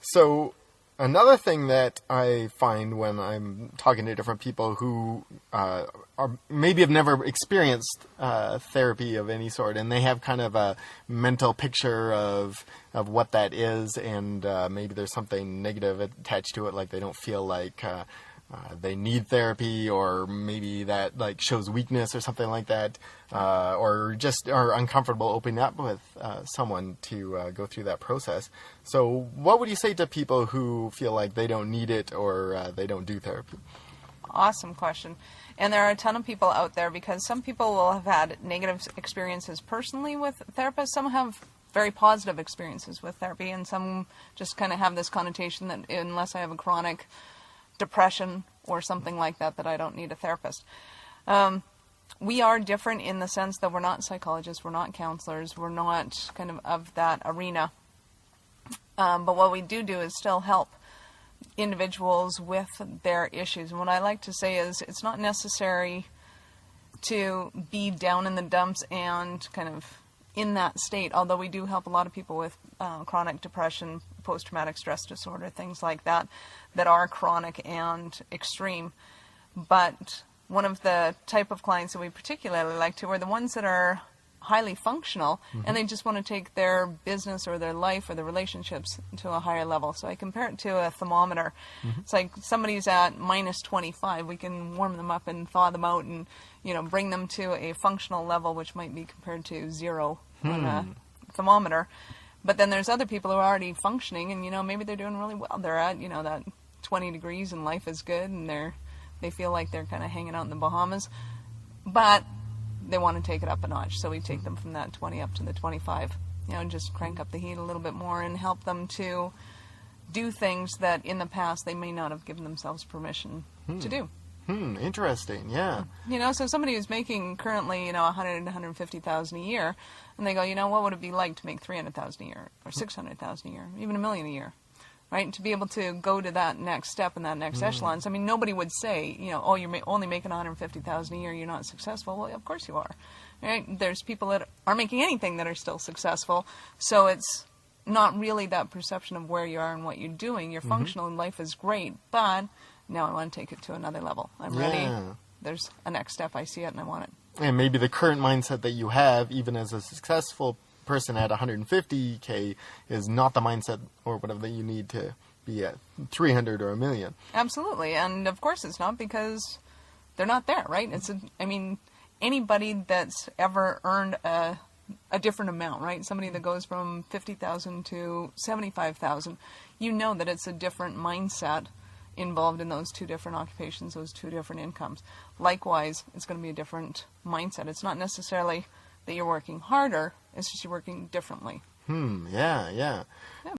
So another thing that I find when I'm talking to different people who are maybe have never experienced therapy of any sort, and they have kind of a mental picture of what that is, and maybe there's something negative attached to it, like they don't feel like they need therapy, or maybe that like shows weakness or something like that, or just are uncomfortable opening up with someone to go through that process. So what would you say to people who feel like they don't need it, or they don't do therapy? Awesome question. And there are a ton of people out there, because some people will have had negative experiences personally with therapists. Some have very positive experiences with therapy, and some just kind of have this connotation that unless I have a chronic depression or something like that, that I don't need a therapist. We are different in the sense that we're not psychologists, we're not counselors, we're not kind of that arena. But what we do is still help individuals with their issues. And what I like to say is it's not necessary to be down in the dumps and kind of in that state, although we do help a lot of people with chronic depression, post-traumatic stress disorder, things like that, that are chronic and extreme. But one of the type of clients that we particularly like to are the ones that are highly functional, and they just want to take their business or their life or their relationships to a higher level. So I compare it to a thermometer. It's like somebody's at minus 25. We can warm them up and thaw them out and, bring them to a functional level, which might be compared to 0 on a thermometer. But then there's other people who are already functioning, and, maybe they're doing really well. They're at, that 20 degrees and life is good, and they feel like they're kind of hanging out in the Bahamas. But they want to take it up a notch, so we take them from that 20 up to the 25, and just crank up the heat a little bit more and help them to do things that in the past they may not have given themselves permission to do. Interesting, yeah. So somebody who's making currently, 100 to 150,000 a year, and they go, what would it be like to make 300,000 a year, or 600,000 a year, even $1 million a year? Right, and to be able to go to that next step and that next echelon. So, nobody would say, oh, you're only making 150,000 a year, you're not successful. Well, of course you are. Right? There's people that aren't making anything that are still successful. So it's not really that perception of where you are and what you're doing. You're functional and life is great, but now I want to take it to another level. I'm ready. There's a next step. I see it and I want it. And maybe the current mindset that you have, even as a successful person at 150K, is not the mindset or whatever that you need to be at 300 or $1 million. Absolutely. And of course it's not, because they're not there, right? Anybody that's ever earned a different amount, right? Somebody that goes from 50,000 to 75,000, that it's a different mindset involved in those two different occupations, those two different incomes. Likewise, it's going to be a different mindset. It's not necessarily that you're working harder, it's just you're working differently. Yeah.